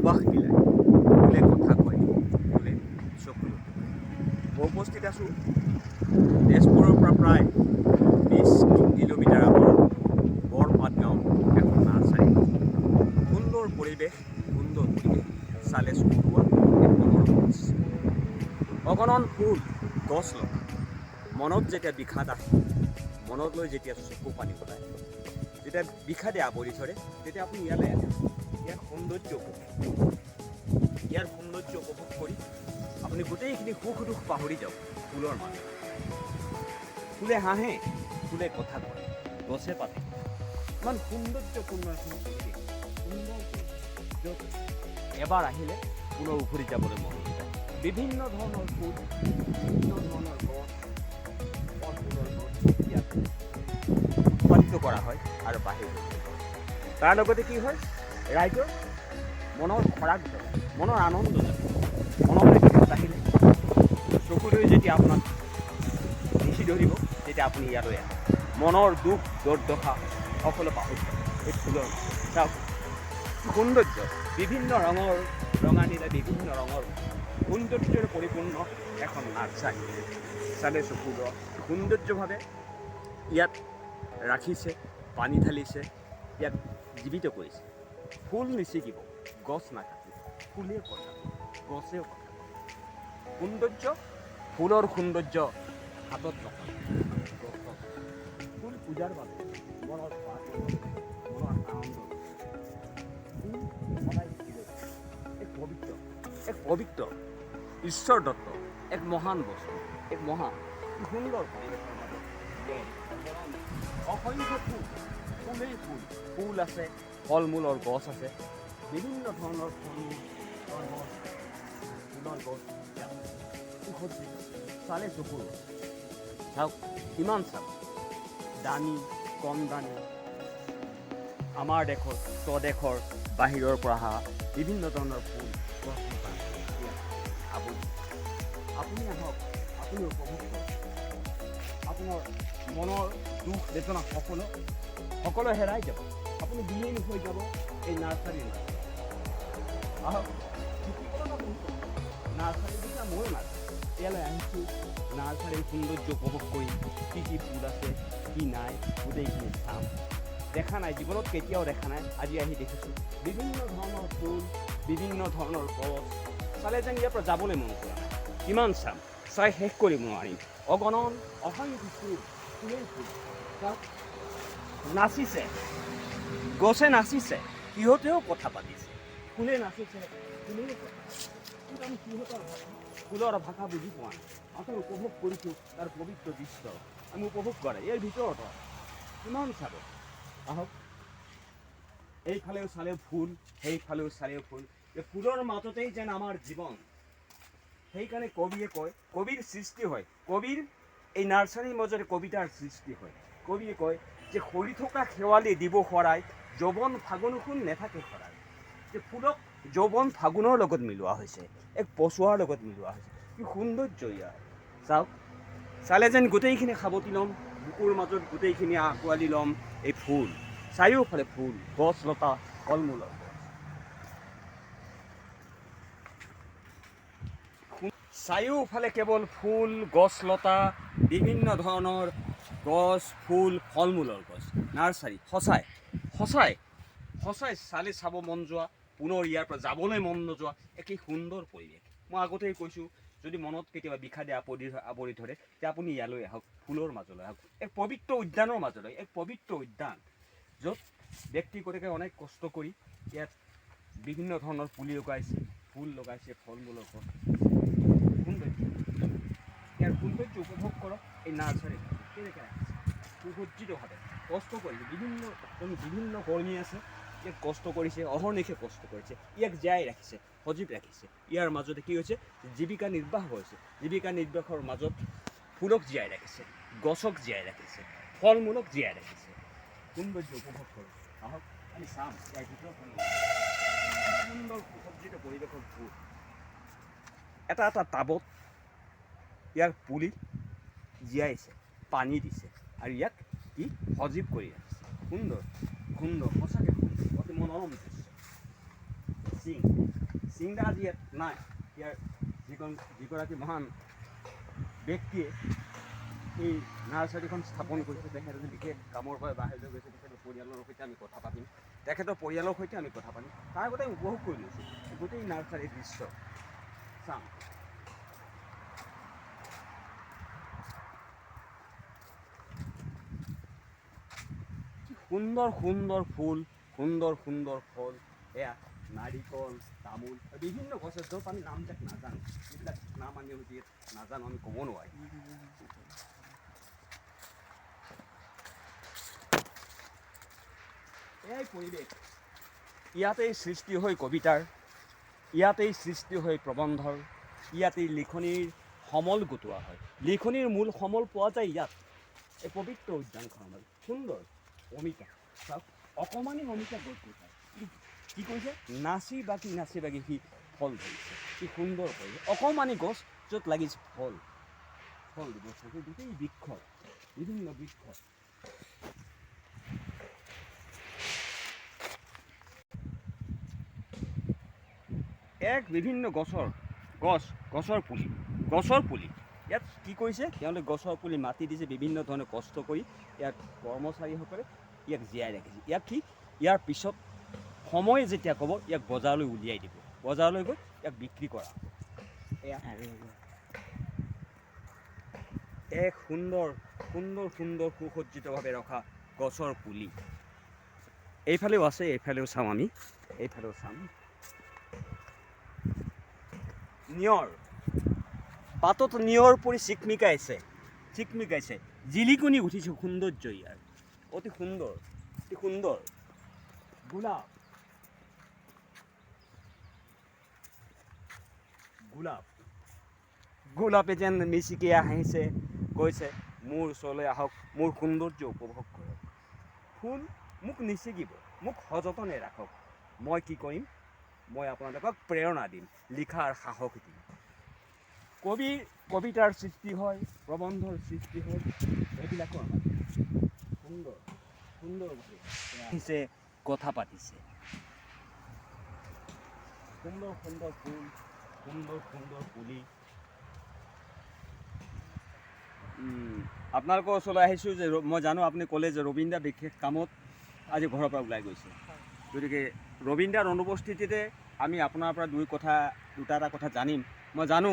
সুবাস বিলায়, ফুলে কথা কয়, ফুলে চকুলো। মই উপস্থিত আছোঁ তেজপুৰৰ পৰা প্ৰায় 20 কিলোমিটাৰ আঁতৰত বৰপাত গাঁও এখন নাৰ্চাৰী। সুন্দৰ পৰিৱেশ, চালে চকুৰোৱা এক মনোৰম দৃশ্য। অগণন ফুল, গছ লগা। মনত যেতিয়া বিষাদ আহে, মনলৈ যেতিয়া চকু পানী ওলায়, যেতিয়া বিষাদে আৱৰি ধৰে, তেতিয়া আপুনি ইয়ালৈ আহে। ইয়াৰ সৌন্দৰ্য উপভোগ কৰি আপুনি গোটেইখিনি সুখ দুখ পাহৰি যাওক ফুলৰ মাজত। ফুলে হাঁহে, ফুলে কথা কয়, গছে পাতে। ইমান সৌন্দৰ্যপূৰ্ণ এখন পৰিৱেশ, য'ত এবাৰ আহিলে পুনৰ উভতি যাবলৈ মন যায়। বিভিন্ন ধৰণৰ ফুল, বিভিন্ন ধৰণৰ গছ, ফল ফুলৰ গছ ইয়াত উৎপাদিত কৰা হয় আৰু বাহিৰ তাৰ লগতে কি হয়, ৰাইজৰ মনৰ খৰাক যায়, মনৰ আনন্দ যায়। মনলৈ বিপদ আহিলে, চকুলৈ যেতিয়া আপোনাক নিশি ধৰিব, তেতিয়া আপুনি ইয়ালৈ আহে। মনৰ দুখ দুৰ্দশা সকলো পাহৰি যায় এই ফুলৰ। চাওক সৌন্দৰ্য, বিভিন্ন ৰঙৰ ৰঙানীৰে বিভিন্ন ৰঙৰ সৌন্দৰ্যৰে পৰিপূৰ্ণ এখন নাৰ্চাৰী। চালে চকুৰ সৌন্দৰ্যভাৱে ইয়াত ৰাখিছে, পানী ঢালিছে, ইয়াক জীৱিত কৰিছে। ফুল নিচিগিব, গছ নাকাটিব, ফুলে কথা গছেও কথা। সৌন্দৰ্য, ফুলৰ সৌন্দৰ্য হাতত নকৰে, ফুল পূজাৰ বাবে মনৰ আনন্দ। ফুল সদায় এক পবিত্ৰ ঈশ্বৰ দত্ত এক মহান বস্তু, এক মহান সুন্দৰ পৰিৱেশৰ মাজত অসংখ্য ফুলেই ফুল আছে, ফল মূলৰ গছ আছে, বিভিন্ন ধৰণৰ ফুলৰ গছ সুসজ্জিত। চালে চকুৰ চাওক, কিমান চাওক দামী, কম দামী, আমাৰ দেশৰ, স্বদেশৰ, বাহিৰৰ পৰা অহা বিভিন্ন ধৰণৰ ফুল গছ আপুনি আহক, আপুনি উপভোগ কৰক। আপোনাৰ মনৰ দুখ বেদনা সকলো হেৰাই যাব, আপুনি বিলীন হৈ যাব এই নাৰ্চাৰীৰ মাজত। আহক, নাৰ্চাৰী দিনা ময়ো ইয়ালৈ আহিছোঁ, নাৰ্চাৰীৰ সৌন্দৰ্য উপভোগ কৰি কি কি ফুল আছে, কি নাই, গোটেইখিনি চাম। দেখা নাই, জীৱনত কেতিয়াও দেখা নাই, আজি আহি দেখিছোঁ বিভিন্ন ধৰণৰ ফুল, বিভিন্ন ধৰণৰ গছ। চালে যেন ইয়াৰ পৰা যাবলৈ মন কৰা নাই। কিমান চাম, চাই শেষ কৰিব নোৱাৰিম। অগণন অসংখ্য ফুলেই ফুল। নাচিছে, গছে নাচিছে, সিহঁতেও কথা পাতিছে, ফুলে নাচিছে, ফুলেও কথা পাতিছে। কিন্তু আমি সিহঁতৰ ফুলৰ ভাষা বুজি পোৱা নাই। আমি উপভোগ কৰিছোঁ তাৰ পবিত্ৰ দৃশ্য, আমি উপভোগ কৰে ইয়াৰ ভিতৰত কিমান চাব। আহক, এইফালেও চালেও ফুল, সেইফালেও চালেও ফুল। এই ফুলৰ মাজতেই যেন আমাৰ জীৱন। সেইকাৰণে কবিয়ে কয়, কবিৰ সৃষ্টি হয়, কবিৰ এই নাৰ্চাৰীৰ মাজতে কবিতাৰ সৃষ্টি হয়। কবিয়ে কয় যে সৰি থকা শেৱালি দিব শৰাই, যৌৱন ফাগুন সোণ নেথাকে শৰাই। যে ফুলক যৌৱন ফাগুনৰ লগত মিলোৱা হৈছে, এক পচোৱাৰ লগত মিলোৱা হৈছে। কি সৌন্দৰ্য ইয়াৰ, চাওক। চালে যেন গোটেইখিনি সাৱটি ল'ম, বুকুৰ মাজত গোটেইখিনি আঁকোৱালি ল'ম এই ফুল। চাৰিওফালে ফুল, গছ লতা, ফল মূলৰ গছ। চাৰিওফালে কেৱল ফুল, গছ লতা, বিভিন্ন ধৰণৰ গছ, ফুল, ফল মূলৰ গছ। নাৰ্চাৰী সঁচাই চালে চাব মন যোৱা, পুনৰ ইয়াৰ পৰা যাবলৈ মন নোযোৱা একেই সুন্দৰ পৰিৱেশ। মই আগতেই কৈছোঁ, যদি মনত কেতিয়াবা বিষাদে আৱৰি ধৰে, তেতিয়া আপুনি ইয়ালৈ আহক, ফুলৰ মাজলৈ আহক, এক পবিত্ৰ উদ্যানৰ মাজলৈ। এক পবিত্ৰ উদ্যান, য'ত ব্যক্তিগৰাকীয়ে অনেক কষ্ট কৰি ইয়াত বিভিন্ন ধৰণৰ পুলি লগাইছে, ফুল লগাইছে, ফল মূলৰ গছ। ইয়াৰ সৌন্দৰ্য উপভোগ কৰক। এই নাৰ্চাৰী কেনেকৈ ৰাখিছে সুসজ্জিতভাৱে, কষ্ট কৰিছে, বিভিন্ন কৰ্মী আছে, ইয়াক কষ্ট কৰিছে, অহৰ্নিশে কষ্ট কৰিছে, ইয়াক জীয়াই ৰাখিছে, সজীৱ ৰাখিছে। ইয়াৰ মাজতে কি হৈছে, জীৱিকা নিৰ্বাহ হৈছে। জীৱিকা নিৰ্বাহৰ মাজত ফুলক জীয়াই ৰাখিছে, গছক জীয়াই ৰাখিছে, ফল মূলক জীয়াই ৰাখিছে। সৌন্দৰ্য উপভোগ কৰোঁ। আহক, আমি চাম ইয়াৰ ভিতৰত সুন্দৰ সুসজ্জিত পৰিৱেশৰ ফুল। এটা এটা টাবত ইয়াৰ পুলি জীয়াইছে, পানী দিছে, আৰু ইয়াক কি সজীৱ কৰি ৰাখিছে। সুন্দৰ, সঁচাকৈ সুন্দৰ, অতি মনোৰম দৃশ্য। জিন্দা আজি ইয়াত নাই। ইয়াৰ যিগৰাকী মহান ব্যক্তিয়ে এই নাৰ্চাৰীখন স্থাপন কৰিছে তেখেতে বিশেষ কামৰ বাবে বাহিৰলৈ গৈছে। তেখেতৰ পৰিয়ালৰ সৈতে আমি কথা পাতিম, তেখেতৰ পৰিয়ালৰ সৈতে আমি কথা পাতিম। তাৰ আগতে উপভোগ কৰি লৈছোঁ গোটেই নাৰ্চাৰীৰ দৃশ্য চাম। সুন্দৰ সুন্দৰ ফুল, সুন্দৰ সুন্দৰ ফল, এয়া নাৰিকল, তামোল, বিভিন্ন গছ আছে য'ত আমি নামবিলাক নাজানো। এইবিলাক নাম আমি হয়তো নাজানো, আমি ক'ব নোৱাৰিম। এয়াই পৰিৱেশ, ইয়াতেই সৃষ্টি হয় কবিতাৰ, ইয়াতেই সৃষ্টি হয় প্ৰবন্ধৰ, ইয়াতেই লিখনিৰ সমল গোটোৱা হয়। লিখনিৰ মূল সমল পোৱা যায় ইয়াত, এই পবিত্ৰ উদ্যানখনত। সুন্দৰ অমিতা, চাওক অকণমানি অমিতা গছ গোটাই কি কৰিছে, নাচি বাগি সি ফল ধৰিছে। কি সুন্দৰ কৰিছে, অকণমানি গছ য'ত লাগিছে ফল দিব। গোটেই বৃক্ষ, বিভিন্ন বৃক্ষ। এক বিভিন্ন গছৰ পুলি ইয়াত কি কৰিছে, তেওঁলোকে গছৰ পুলি মাটি দিছে, বিভিন্ন ধৰণে কষ্ট কৰি ইয়াত কৰ্মচাৰীসকলে ইয়াক জীয়াই ৰাখিছে। ইয়াক কি, ইয়াৰ পিছত সময় যেতিয়া ক'ব ইয়াক বজাৰলৈ উলিয়াই দিব, বজাৰলৈ গৈ ইয়াক বিক্ৰী কৰা। এয়া এক সুন্দৰ সুন্দৰ সুন্দৰ সুসজ্জিতভাৱে ৰখা গছৰ পুলি। এইফালেও আছে, এইফালেও চাম আমি, এইফালেও চাম। নিয়ৰ, পাতত নিয়ৰ পৰি চিকমিকাইছে, জিলিকনি উঠিছে। সৌন্দৰ্য ইয়াৰ অতি সুন্দৰ, অতি সুন্দৰ। গোলাপে যেন মিচিকি আহিছে, কৈছে মোৰ ওচৰলৈ আহক, মোৰ সৌন্দৰ্য উপভোগ কৰক। ফুল মোক নিচিগিব, মোক সযতনে ৰাখক। মই কি কৰিম, মই আপোনালোকক প্ৰেৰণা দিম, লিখাৰ সাহস দিম। কবিতাৰ সৃষ্টি হয়, প্ৰবন্ধৰ সৃষ্টি হয়, এইবিলাকৰ সুন্দৰ সুন্দৰভাৱে আহিছে, কথা পাতিছে। সুন্দৰ সুন্দৰ ফুল, সুন্দৰ সুন্দৰ পুলি। আপোনালোকৰ ওচৰলৈ আহিছোঁ যে মই জানো আপুনি ক'লে যে ৰবীন দা বিশেষ কামত আজি ঘৰৰ পৰা ওলাই গৈছে। গতিকে ৰবীন দাৰ অনুপস্থিতিতে আমি আপোনাৰ পৰা দুটা এটা কথা জানিম। মই জানো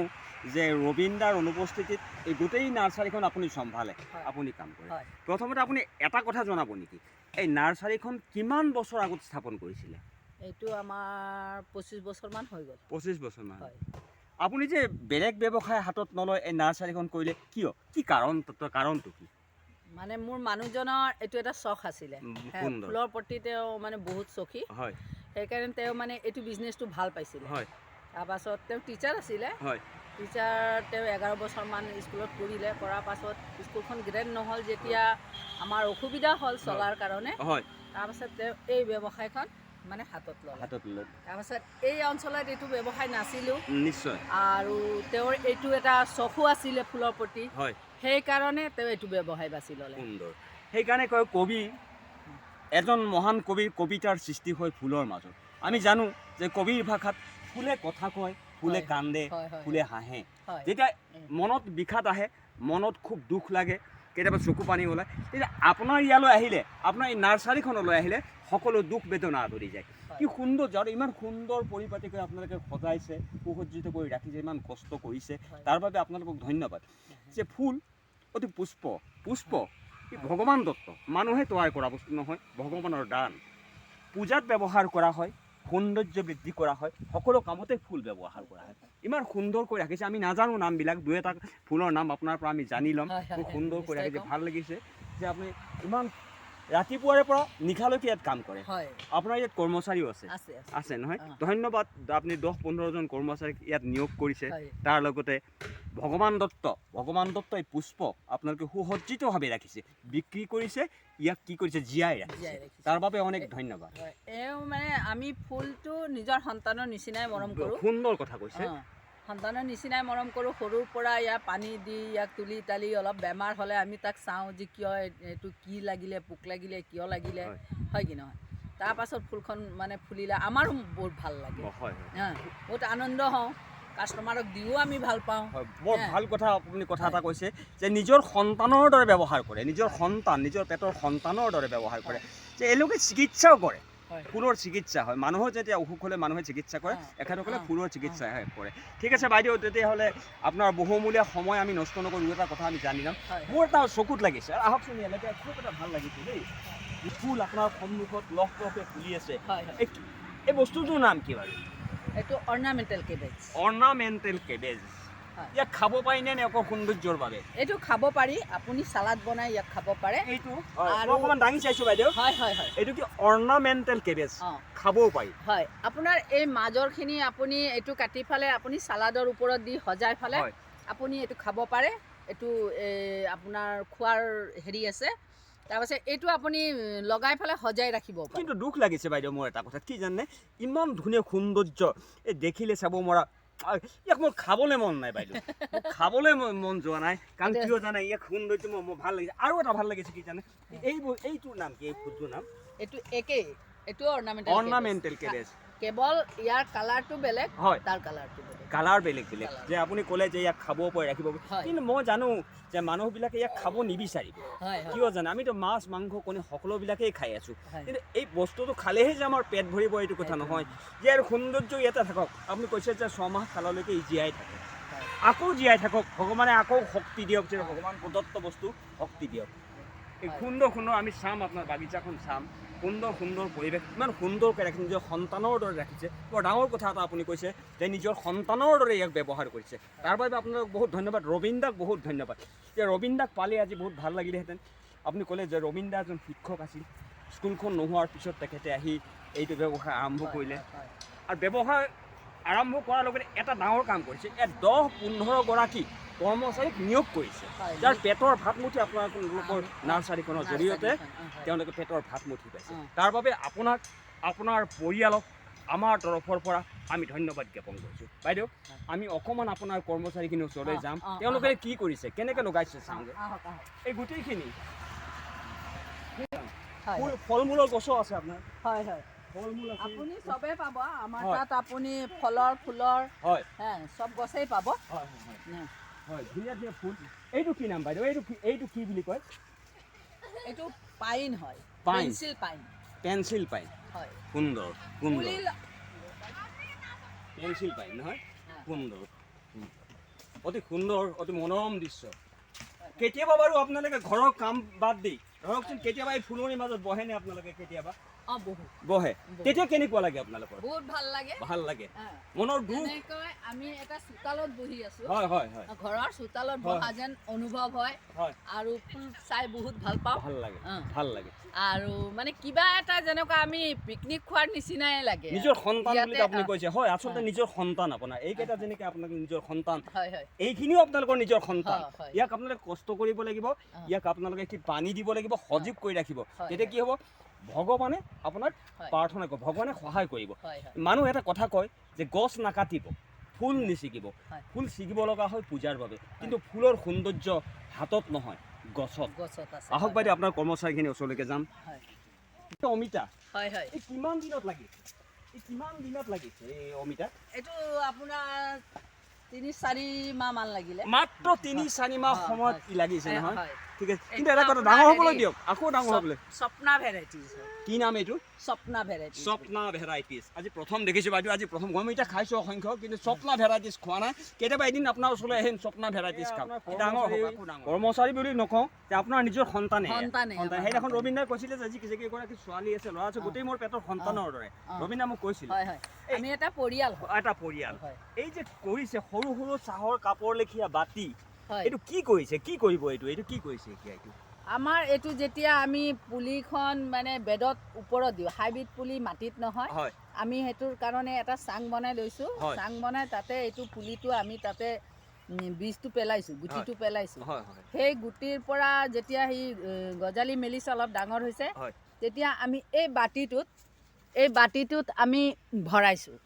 যে ৰবীন দাৰ অনুপস্থিতিত এই গোটেই নাৰ্চাৰীখন আপুনি চম্ভালে, আপুনি কাম কৰে। প্ৰথমতে আপুনি এটা কথা জনাব নেকি, এই নাৰ্চাৰীখন কিমান বছৰ আগত স্থাপন কৰিছিলে? এইটো আমাৰ 25 বছৰমান হৈ গ'ল। 25 বছৰমান। আপুনি যে বেলেগ ব্যৱসায় হাতত নলয়, এই নাৰ্চাৰীখন কৰিলে কিয়, কি কাৰণটো কি? মানে মোৰ মানুহজনৰ এইটো এটা চখ আছিলে, ফুলৰ প্ৰতি তেওঁ মানে বহুত চখী। সেইকাৰণে তেওঁ মানে এইটো বিজনেছটো ভাল পাইছিলে। তাৰপাছত তেওঁ টিচাৰ আছিলে, তেওঁ 11 বছৰমান স্কুলত পঢ়িলে। কৰাৰ পাছত স্কুলখন গ্ৰেড নহ'ল, যেতিয়া আমাৰ অসুবিধা হ'ল চলাৰ কাৰণে, তাৰপাছত তেওঁ এই ব্যৱসায়খন মানে হাতত ল'লে। তাৰপাছত এই অঞ্চলত এইটো ব্যৱসায় নাছিলোঁ নিশ্চয়, আৰু তেওঁৰ এইটো এটা চখো আছিলে ফুলৰ প্ৰতি, সেইকাৰণে তেওঁ এইটো ব্যৱসায় বাছি ল'লে। সুন্দৰ। সেইকাৰণে কয় এজন মহান কবিৰ কবিতাৰ সৃষ্টি হয় ফুলৰ মাজত। আমি জানো যে কবিৰ ভাষাত ফুলে কথা কয়, ফুলে কান্দে, ফুলে হাঁহে। যেতিয়া মনত বিষাদ আহে, মনত খুব দুখ লাগে, কেতিয়াবা চকু পানী ওলায়, তেতিয়া আপোনাৰ ইয়ালৈ আহিলে, আপোনাৰ এই নাৰ্চাৰীখনলৈ আহিলে সকলো দুখ বেদনা আঁতৰি যায়। কি সুন্দৰ, আৰু ইমান সুন্দৰ পৰিপাটিকৈ আপোনালোকে সজাইছে, সুসজ্জিত কৰি ৰাখিছে, ইমান কষ্ট কৰিছে, তাৰ বাবে আপোনালোকক ধন্যবাদ। যে ফুল অতি পুষ্প ই ভগৱান দত্ত, মানুহে তৈয়াৰ কৰা বস্তু নহয়, ভগৱানৰ দান। পূজাত ব্যৱহাৰ কৰা হয়, সৌন্দৰ্য বৃদ্ধি কৰা হয়, সকলো কামতে ফুল ব্যৱহাৰ কৰা হয়। ইমান সুন্দৰকৈ ৰাখিছে, আমি নাজানো নামবিলাক, দুই এটা ফুলৰ নাম আপোনাৰ পৰা আমি জানি ল'ম। খুব সুন্দৰকৈ ৰাখিছে, ভাল লাগিছে যে আপুনি ইমান ৰাতিপুৱাৰে পৰা নিশালৈকে ইয়াত কাম কৰে। আপোনাৰ ইয়াত কৰ্মচাৰীও আছে নহয়? ধন্যবাদ, আপুনি 10-15 জন কৰ্মচাৰীক ইয়াত নিয়োগ কৰিছে। তাৰ লগতে ভগৱান দত্ত এই পুষ্প আপোনালোকে সুসজ্জিতভাৱে ৰাখিছে, বিক্ৰী কৰিছে, ইয়াক কি কৰিছে, জীয়াই ৰাখিছে। তাৰ বাবে অনেক ধন্যবাদ। মানে আমি ফুলটো নিজৰ সন্তানৰ নিচিনাই মৰম কৰোঁ। সুন্দৰ কথা কৈছে। সন্তানৰ নিচিনাই মৰম কৰোঁ। সৰুৰ পৰা ইয়াক পানী দি, ইয়াক তুলি তালি, অলপ বেমাৰ হ'লে আমি তাক চাওঁ যে কিয় এইটো কি লাগিলে, পোক লাগিলে, কিয় লাগিলে, হয় কি নহয়। তাৰপাছত ফুলখন মানে ফুলিলে আমাৰো বহুত ভাল লাগে বহুত আনন্দ হওঁ কাষ্টমাৰক দিও আমি ভাল পাওঁ বৰ ভাল কথা আপুনি কথা এটা কৈছে যে নিজৰ সন্তানৰ দৰে ব্যৱহাৰ কৰে নিজৰ সন্তান নিজৰ পেটৰ সন্তানৰ দৰে ব্যৱহাৰ কৰে যে এওঁলোকে চিকিৎসাও কৰে ফুলৰ চিকিৎসা হয় মানুহৰ যেতিয়া অসুখ হ'লে মানুহে চিকিৎসা কৰে এখেতসকলে ফুলৰ চিকিৎসা কৰে ঠিক আছে বাইদেউ তেতিয়াহ'লে আপোনাৰ বহুমূলীয়া সময় আমি নষ্ট নকৰোঁ এটা কথা আমি জানি যাম মোৰ এটা চকুত লাগিছে আহকচোন ইয়ালৈ খুব এটা ভাল লাগিছে দেই ফুল আপোনাৰ সন্মুখত লহপহকৈ ফুলি আছে এই বস্তুটোৰ নাম কি বাৰু এইটো অৰ্নামেণ্টেল কেবেজ অৰ্নামেণ্টেল কেবেজ ইয়াক খাব পাৰিনে নে অকল সৌন্দৰ্যৰ বাবে এইটো খাব পাৰি আপুনি চালাড বনাই ইয়াক খাব পাৰে এইটো আৰু অকমান দাঙি চাইছো বাইদেউ হয় হয় হয় এইটো কি অৰ্নামেণ্টেল কেবেজ খাবও পাৰি হয় আপোনাৰ এই মাজৰখিনি আপুনি এইটো কাটি ফালে আপুনি চালাডৰ ওপৰত দি সজাই ফালে আপুনি এইটো খাব পাৰে এইটো আপোনাৰ খোৱাৰ হেৰি আছে তাৰপাছত এইটো আপুনি লগাই ফালে সজাই ৰাখিব পাৰে কিন্তু দুখ লাগিছে বাইদেউ মোৰ এটা কথা কি জানে ইমান ধুনীয়া সৌন্দৰ্য এই দেখিলে চাব মৰা ইয়াক মোৰ খাবলৈ মন নাই বাইদেউ খাবলৈ মন যোৱা নাই কাৰণ কিয় জানে ইয়াক সৌন্দৰ্য মোৰ ভাল লাগিছে আৰু এটা ভাল লাগিছে কি জানে এইটোৰ নাম কি এই ফুলটোৰ নাম এইটো একেই এইটো অৰ্নামেণ্টেল কেবেজ কেৱল ইয়াৰ কালাৰটো বেলেগ হয় তাৰ কালাৰটো বেলেগ কালাৰ বেলেগ বেলেগ যে আপুনি ক'লে যে ইয়াক খাব পাৰে ৰাখিব কিন্তু মই জানো যে মানুহবিলাকে ইয়াক খাব নিবিচাৰিব কিয় জানে আমিতো মাছ মাংস কণী সকলোবিলাকেই খাই আছোঁ কিন্তু এই বস্তুটো খালেহে যে আমাৰ পেট ভৰিব এইটো কথা নহয় ইয়াৰ সৌন্দৰ্য ইয়াতে থাকক আপুনি কৈছে যে 6 মাহ কাললৈকে জীয়াই থাকে আকৌ জীয়াই থাকক ভগৱানে আকৌ শক্তি দিয়ক যে ভগৱান প্ৰদত্ত বস্তু শক্তি দিয়ক এই সুন্দৰ সুন্দৰ আমি চাম আপোনাৰ বাগিচাখন চাম সুন্দৰ সুন্দৰ পৰিৱেশ ইমান সুন্দৰকৈ ৰাখিছে নিজৰ সন্তানৰ দৰে ৰাখিছে বৰ ডাঙৰ কথা এটা আপুনি কৈছে যে নিজৰ সন্তানৰ দৰে ইয়াক ব্যৱহাৰ কৰিছে তাৰ বাবে আপোনাক বহুত ধন্যবাদ ৰবীন দাক বহুত ধন্যবাদ যে ৰবীন দাক পালে আজি বহুত ভাল লাগিলেহেঁতেন আপুনি ক'লে যে ৰবীন দা এজন শিক্ষক আছিল স্কুলখন নোহোৱাৰ পিছত তেখেতে আহি এইটো ব্যৱসায় আৰম্ভ কৰিলে আৰু ব্যৱসায় আৰম্ভ কৰাৰ লগতে এটা ডাঙৰ কাম কৰিছে ইয়াত 10-15 গৰাকী কৰ্মচাৰীক নিয়োগ কৰিছে যাৰ পেটৰ ভাতমুঠি আপোনালোকৰ নাৰ্চাৰীখনৰ জৰিয়তে তেওঁলোকে পেটৰ ভাতমুঠি পাইছে তাৰ বাবে আপোনাক আপোনাৰ পৰিয়ালক আমাৰ তৰফৰ পৰা আমি ধন্যবাদ জ্ঞাপন কৰিছোঁ বাইদেউ আমি অকণমান আপোনাৰ কৰ্মচাৰীখিনিৰ ওচৰলৈ যাম তেওঁলোকে কি কৰিছে কেনেকৈ লগাইছে চাওঁগৈ এই গোটেইখিনি ফল মূলৰ গছো আছে আপোনাৰ হয় হয় আপুনি চবে পাব আমাৰ তাত আপুনি ফলৰ ফুলৰ হয় চব গছেই পাব হয় ধুনীয়া ধুনীয়া ফুল এইটো কি নাম বাইদেউ এইটো কি বুলি কয় এইটো পাইন হয় পেন্সিল পাইন হয় সুন্দৰ সুন্দৰ পেন্সিল পাইন নহয় সুন্দৰ অতি সুন্দৰ অতি মনোৰম দৃশ্য কেতিয়াবা বাৰু আপোনালোকে ঘৰৰ কাম বাদ দি ধৰকচোন কেতিয়াবা এই ফুলনিৰ মাজত বহেনে আপোনালোকে কেতিয়াবা বহে তেতিয়া কেনেকুৱা লাগে আপোনালোকৰ বহুত ভাল লাগে মনৰ দুখ আমি এটা চোতালত বহি আছো হয় হয় হয় ঘৰৰ চোতালত বহা যেন অনুভৱ হয় আৰু ফুল চাই বহুত ভাল পাওঁ ভাল লাগে আৰু মানে কিবা এটা যেনেকুৱা আমি পিকনিক খোৱাৰ নিচিনাই লাগে নিজৰ সন্তান বুলি আপুনি কৈছে হয় আচলতে নিজৰ সন্তান আপোনাৰ এইকেইটা যেনেকৈ আপোনালোকৰ নিজৰ সন্তান এইখিনিও আপোনালোকৰ নিজৰ সন্তান ইয়াক আপোনালোকে কষ্ট কৰিব লাগিব ইয়াক আপোনালোকে কি পানী দিব লাগিব সজীৱ কৰি ৰাখিব তেতিয়া কি হ'ব ভগৱানে আপোনাক প্ৰাৰ্থনা কৰিব ভগৱানে সহায় কৰিব মানুহ এটা কথা কয় যে গছ নাকাটিব ফুল নিচিগিব ফুল ছিগিব লগা হয় পূজাৰ বাবে কিন্তু ফুলৰ সৌন্দৰ্য হাতত নহয় গছত আহক বাইদেউ আপোনাৰ কৰ্মচাৰীখিনি ওচৰলৈকে যাম অমিতা এই কিমান দিনত লাগিছে এই অমিতা এইটো আপোনাৰ 3-4 মাহ মান লাগিলে মাত্ৰ 3-4 মাহ সময়ত কি লাগিছে নহয় ঠিক আছে কিন্তু এটা কথা ডাঙৰ হ'বলৈ দিয়ক আকৌ ডাঙৰ হ'বলৈ স্বপ্না ভেৰাইটিজ কি নাম এইটো স্বপ্না ভেৰাইটিজ আজি প্ৰথম দেখিছোঁ বাইদেউ আজি প্ৰথম গম এতিয়া খাইছোঁ অসংখ্য কিন্তু স্বপ্না ভেৰাইটিজ খোৱা নাই কেতিয়াবা এদিন আপোনাৰ ওচৰলৈ আহিম স্বপ্না ভেৰাইটিজ খাম ডাঙৰ কৰ্মচাৰী বুলি নকওঁ যে আপোনাৰ নিজৰ সন্তানে সেইদিনাখন ৰবীন দাই কৈছিলে যে যিকেইগৰাকী ছোৱালী আছে ল'ৰা আছে গোটেই মোৰ পেটৰ সন্তানৰ দৰে ৰবীন দা মোক কৈছিলে আমি এটা পৰিয়াল এই যে কৰিছে সৰু সৰু চাহৰ কাপৰ লেখীয়া বাতি এইটো কি কৰিছে কি কৰিব এইটো কি কৰিছে এতিয়া এইটো আমাৰ এইটো যেতিয়া আমি পুলিখন মানে বেডত ওপৰত দিওঁ হাইব্ৰিড পুলি মাটিত নহয় আমি সেইটোৰ কাৰণে এটা চাং বনাই লৈছোঁ চাং বনাই তাতে এইটো পুলিটো আমি তাতে বীজটো পেলাইছোঁ গুটিটো পেলাইছোঁ সেই গুটিৰ পৰা যেতিয়া সি গজালি মেলিছে অলপ ডাঙৰ হৈছে তেতিয়া আমি এই বাতিটোত আমি ভৰাইছোঁ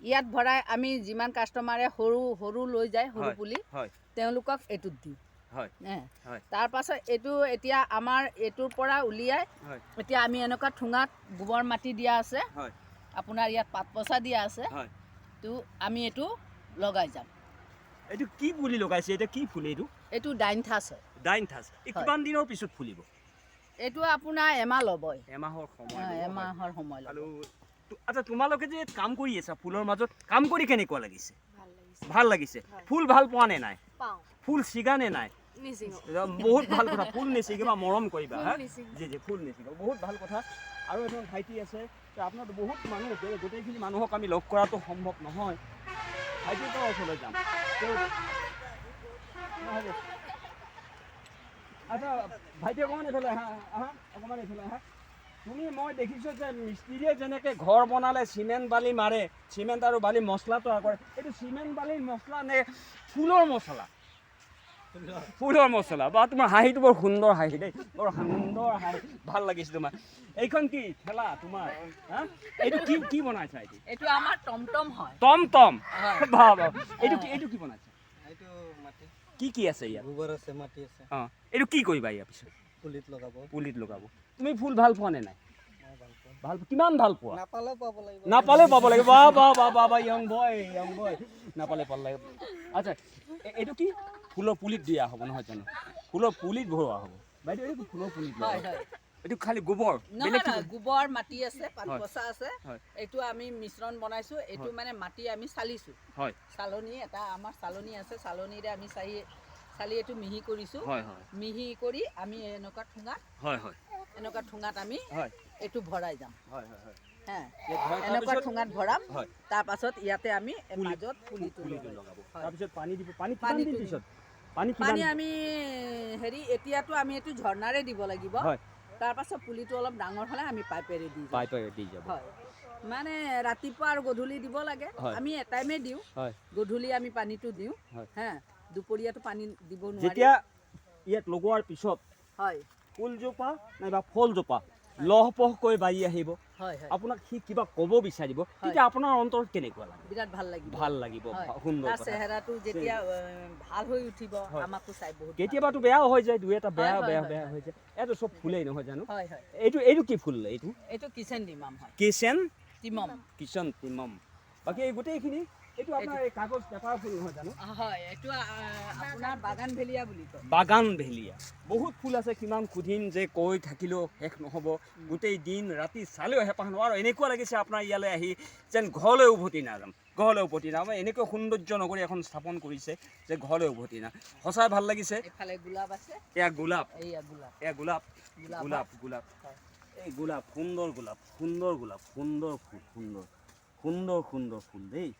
ইয়াত ভৰাই আমি যিমান কাষ্টমাৰে সৰু লৈ যায় সৰু পুলি তেওঁলোকক এইটোত দিওঁ তাৰ পাছত এইটো এতিয়া আমাৰ এইটোৰ পৰা উলিয়াই এতিয়া আমি এনেকুৱা ঠুঙাত গোবৰ মাটি দিয়া আছে, আপোনাৰ ইয়াত পাত পচা দিয়া আছে, তো আমি এইটো লগাই যাম। এইটো কি পুলি লগাইছে? এটা কি ফুল এইটো? এইটো ডাইনথাছ হয়। ডাইনথাছ কিমান দিনৰ পিছত ফুলিব? এইটো আপোনাৰ এমাহ ল'ব। এমাহৰ সময় ল'ব। এমাহৰ সময় ল'ব। আৰু আচ্ছা, তোমালোকে যে কাম কৰি আছা ফুলৰ মাজত, কাম কৰি কেনেকুৱা লাগিছে? ভাল লাগিছে। ফুল ভাল পোৱা নে নাই? ফুল ছিগা নে নাই? বহুত ভাল কথা। ফুল নিছিগিবা, মৰম কৰিবা। জি ফুল নিছিগা, বহুত ভাল কথা। আৰু এজন ভাইটি আছে, আপোনাৰ বহুত মানুহ, গোটেইখিনি মানুহক আমি লগ কৰাটো সম্ভৱ নহয়। ভাইটিৰ পৰা ওচৰলৈ যাম। আচ্ছা ভাইটি, অকণমান এইফালে আহা, অকণমান এইফালে আহা। তুমি, মই দেখিছোঁ যে মিস্ত্ৰীয়ে যেনেকৈ ঘৰ বনালে চিমেণ্ট বালি মাৰে, চিমেণ্ট আৰু বালি মছলা তৈয়াৰ কৰে, এইটো চিমেণ্ট বালিৰ মছলা নে ফুলৰ মছলা? ফুলৰ মছলা। বা তোমাৰ হাঁহিটো বৰ সুন্দৰ হাঁহি দেই, বৰ সুন্দৰ হাঁহি, ভাল লাগিছে তোমাৰ। এইখন কি ঠেলা তোমাৰ? এইটো কি বনাইছা? এইটো আমাৰ টমটম হয়। টমটম? বাহ বাহ। এইটো কি বনাইছা? এইটো মাটি। কি আছে ইয়াত? গোবৰ আছে, মাটি আছে। এইটো কি কৰিবা ইয়াৰ পিছত? পুলিত লগাব। তুমি ফুল ভাল পোৱা নে নাই? ভাল। কিমান ভাল পোৱা? নাপালেও পাব লাগিব। বাহ বাহ বাহ বাহ বাহ, ইয়ং বয়। নাপালে পাব লাগিব। আচ্ছা, এইটো কি? ফুলৰ পুলিত দিয়া হ'ব নহয় জানো? ফুলৰ পুলিত ভৰোৱা হ'ব। বাইদেউ, এইটো ফুলৰ পুলিত এইটো খালি গোবৰ? নহয়, গোবৰ মাটি আছে, পাত পচা আছে। এইটো আমি মিশ্ৰণ বনাইছো। এইটো মানে মাটি আমি চালিছো। চালনী এটা আমাৰ চালনী আছে, চালনীৰে আমি চালি এইটো মিহি কৰিছো। মিহি কৰি আমি এনেকুৱা ঠুঙাত আমি এইটো ভৰাই যাম। এনেকুৱা ঠুঙাত ভৰাম। তাৰ পাছত ইয়াতে আমি মাজত পুলিটো লগাব। তাৰপিছত পানী দিব। পানী আমি এতিয়াতো আমি এইটো ঝৰ্ণাৰে দিব লাগিব। তাৰ পাছত পুলিটো অলপ ডাঙৰ হ'লে আমি পাইপেৰে দি যাব। মানে ৰাতিপুৱা আৰু গধূলি দিব লাগে। আমি এটাইমে দিওঁ, গধূলি আমি পানীটো দিওঁ। দুপৰীয়াটো পানী দিব নোৱাৰি। যেতিয়া ইয়াত লগোৱাৰ পিছত ফুলজোপা নাইবা ফলজোপা লহপহকৈ বাঢ়ি আহিব, আপোনাক সি কিবা ক'ব বিচাৰিব, তেতিয়া আপোনাৰ অন্তৰত কেনেকুৱা লাগে? বিৰাট ভাল লাগিব। ভাল লাগিব, সুন্দৰ। তাৰ চেহেৰাটো যেতিয়া ভাল হৈ উঠিব, আমাকো চাই বহুত। কেতিয়াবাতো বেয়াও হৈ যায়, দুই এটা বেয়া হৈ যায়। এইটো চব ফুলেই নহয় জানো? এইটো কি ফুল? এইটো কিচেন টিমম হয়। কিচেন টিমম। বাকী এই গোটেইখিনি এইটো আপোনাৰ এই কাগজ পেপাৰ ফুল নহয় জানো? হয়, এইটো আপোনাৰ বাগান ভেলিয়া বুলি কয়। বাগান ভেলিয়া। বহুত ফুল আছে, কিমান সুধিম যে কৈ থাকিলেও শেষ নহ'ব। গোটেই দিন ৰাতি চালেও হেঁপাহ নোৱাৰো। এনেকুৱা লাগিছে আপোনাৰ ইয়ালৈ আহি যেন ঘৰলৈ উভতি নাযাম। এনেকৈ সৌন্দৰ্য নগৰী এখন স্থাপন কৰিছে যে ঘৰলৈ উভতি না। সঁচাই ভাল লাগিছে। এইফালে গোলাপ আছে। এয়া গোলাপ। এই গোলাপ, সুন্দৰ গোলাপ, সুন্দৰ ফুল দেই।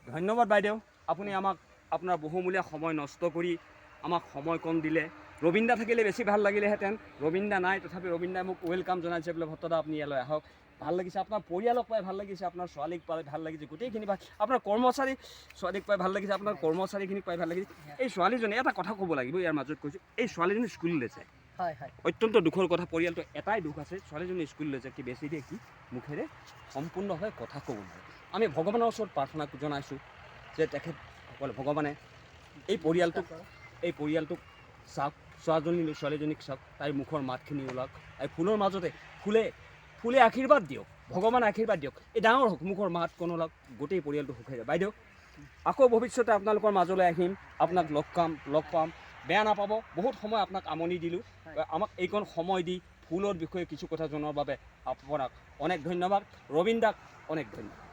ধন্যবাদ বাইদেউ, আপুনি আমাক আপোনাৰ বহুমূলীয়া সময় নষ্ট কৰি আমাক সময়কণ দিলে। ৰবীন দা থাকিলে বেছি ভাল লাগিলেহেঁতেন। ৰবীন দা নাই, তথাপি ৰবীন দাই মোক ৱেলকাম জনাইছে বোলে ভট্টদা আপুনি ইয়ালৈ আহক। ভাল লাগিছে। আপোনাৰ পৰিয়ালক পাই ভাল লাগিছে, আপোনাৰ ছোৱালীক পাই ভাল লাগিছে, গোটেইখিনি পাই, আপোনাৰ কৰ্মচাৰী ছোৱালীক পাই ভাল লাগিছে, আপোনাৰ কৰ্মচাৰীখিনিক পাই ভাল লাগিছে। এই ছোৱালীজনী, এটা কথা ক'ব লাগিব ইয়াৰ মাজত কৈছোঁ, এই ছোৱালীজনী স্কুললৈ যায়। অত্যন্ত দুখৰ কথা। পৰিয়ালটো এটাই দুখ আছে, ছোৱালীজনী স্কুললৈ যায়। কি বেছি দিয়ে কি মুখেৰে সম্পূৰ্ণভাৱে কথা ক'ব নোৱাৰে। আমি ভগৱানৰ ওচৰত প্ৰাৰ্থনা জনাইছোঁ যে তেখেতসকলে, ভগৱানে এই পৰিয়ালটোক চাওক, ছোৱালীজনীক চাওক, তাইৰ মুখৰ মাতখিনি ওলাওক। এই ফুলৰ মাজতে ফুলে আশীৰ্বাদ দিয়ক, ভগৱানে আশীৰ্বাদ দিয়ক। এই ডাঙৰ হওক, মুখৰ মাত কোনো ওলাওক, গোটেই পৰিয়ালটো সুখে যায়। বাইদেউ, আকৌ ভৱিষ্যতে আপোনালোকৰ মাজলৈ আহিম, আপোনাক লগ পাম। বেয়া নাপাব, বহুত সময় আপোনাক আমনি দিলোঁ। আমাক এইকণ সময় দি ফুলৰ বিষয়ে কিছু কথা জনোৱাৰ বাবে আপোনাক অনেক ধন্যবাদ। ৰবীন দাক অনেক ধন্যবাদ।